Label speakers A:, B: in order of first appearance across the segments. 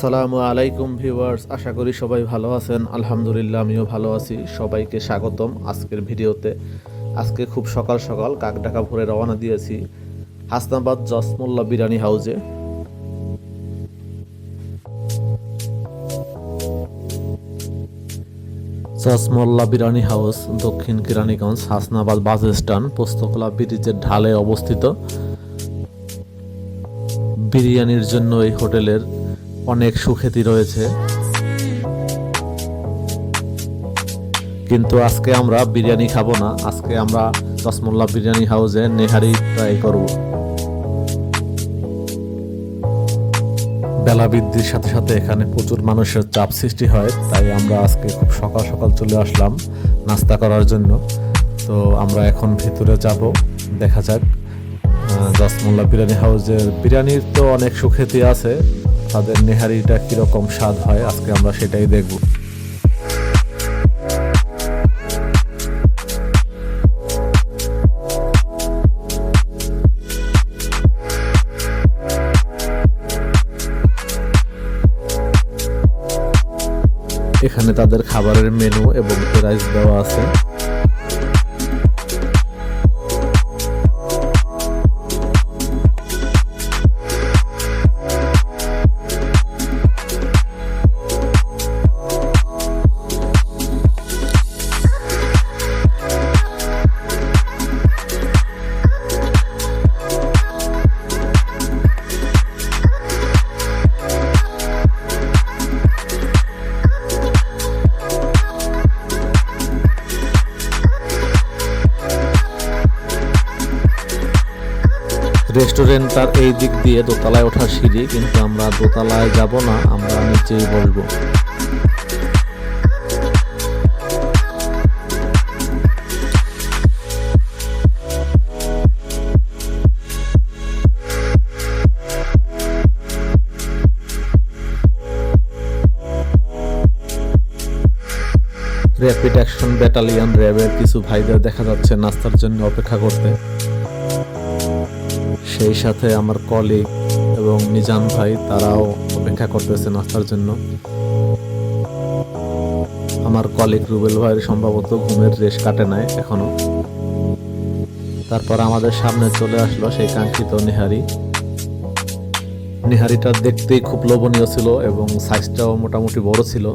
A: সালামু আলাইকুম ভিউয়ার্স, আশা করি সবাই ভালো আছেন। আলহামদুলিল্লাহ আমিও ভালো আছি। সবাইকে স্বাগতম আজকের ভিডিওতে। আজকে খুব সকাল সকাল কাকডাকা ভোরে রওনা দিয়েছি হাসনাবাদ জসমোল্লা বিরিয়ানি হাউসে। জসমোল্লা বিরিয়ানি হাউস দক্ষিণ কেরানীগঞ্জ হাসনাবাদ বাস স্ট্যান্ড পোস্তকলা ব্রিজের ঢালে অবস্থিত। বিরিয়ানির জন্য এই হোটেলের অনেক সুখ্যাতি রয়েছে, কিন্তু আজকে আমরা বিরিয়ানি খাবো না। আজকে আমরা জসমোল্লা বিরিয়ানি হাউসে নেহারি ট্রাই করব। বেলা বৃদ্ধির সাথে সাথে এখানে প্রচুর মানুষের চাপ সৃষ্টি হয়, তাই আমরা আজকে খুব সকাল সকাল চলে আসলাম নাস্তা করার জন্য। তো আমরা এখন ভিতরে যাব, দেখা যাক জসমোল্লা বিরিয়ানি হাউসের বিরিয়ানির তো অনেক সুখ্যাতি আছে, তাদের নেহারিটা কিরকম স্বাদ হয় আজকে আমরা সেটাই দেখব। এখানে তাদের খাবারের মেনু এবং প্রাইস দেওয়া আছে। রেস্টুরেন্টটার এই দিক দিয়ে দোতলায় ওঠার সিঁড়ি, কিন্তু আমরা দোতলায় যাব না, আমরা নিচেই বসবো। র্যাপিড অ্যাকশন ব্যাটালিয়ন র্যাবের কিছু ভাইদের দেখা যাচ্ছে নাস্তার জন্য অপেক্ষা করতে। সেই সাথে আমার কলিগ এবং মিজান ভাই তারাও অপেক্ষা করতেছে নাস্তার জন্য। আমার কলিগ রুবেল ভাইয়ের সম্ভবত ঘুমের রেশ কাটে নাই এখনো। তারপর আমাদের সামনে চলে আসলো সেই কাঙ্ক্ষিত নেহারি। নেহারিটা দেখতেই খুব লোভনীয় ছিল এবং সাইজটাও মোটামুটি বড় ছিল।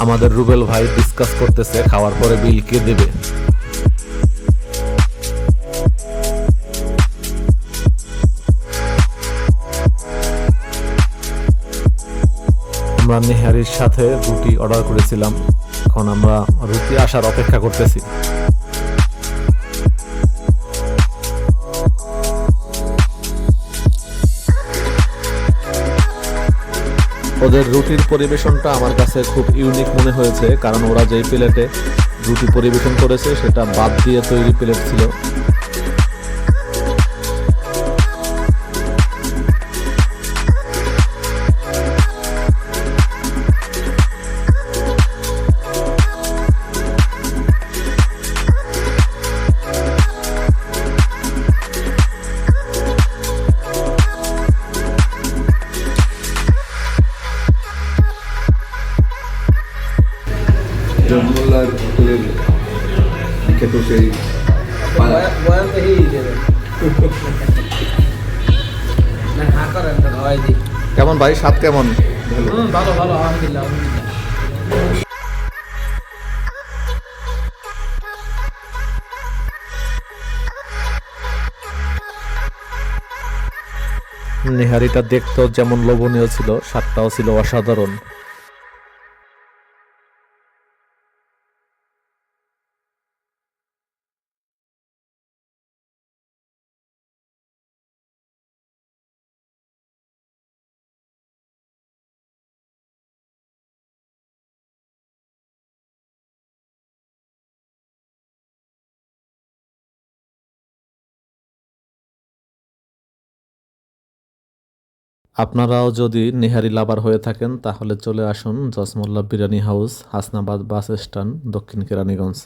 A: আমাদের রুবেল ভাই ডিসকাস করতেছে খাওয়ার পরে বিল কে দেবে। আমরা নেহারির সাথে রুটি অর্ডার করেছিলাম, এখন আমরা রুটি আসার অপেক্ষা করতেছি। ওদের রুটির পরিবেশনটা আমার কাছে খুব ইউনিক মনে হয়েছে, কারণ ওরা যেই প্লেটে রুটি পরিবেশন করেছে সেটা বাদ দিয়ে তৈরি প্লেট ছিল।
B: জসমোল্লার হোটেলের বিখ্যাত সেই
C: বয়ান তো হেই দেবে না হা করেন তো হয় দি।
A: কেমন ভাই, স্বাদ কেমন?
C: ভালো ভালো আলহামদুলিল্লাহ আলহামদুলিল্লাহ।
A: নেহারিটা দেখতেও যেমন লোভনীয় ছিল, স্বাদটাও ছিল অসাধারণ। আপনারাও যদি নেহারি লাভার হয়ে থাকেন তাহলে চলে আসুন Jasmolla biryani house, Hasnabad bus stand, Dakshin Keraniganj.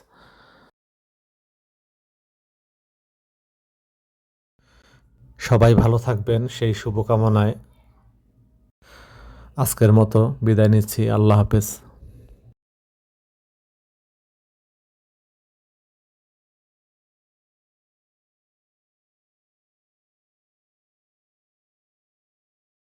A: সবাই ভালো থাকবেন সেই শুভকামনায় আজকের মতো বিদায় নিচ্ছি। আল্লাহ হাফেজ।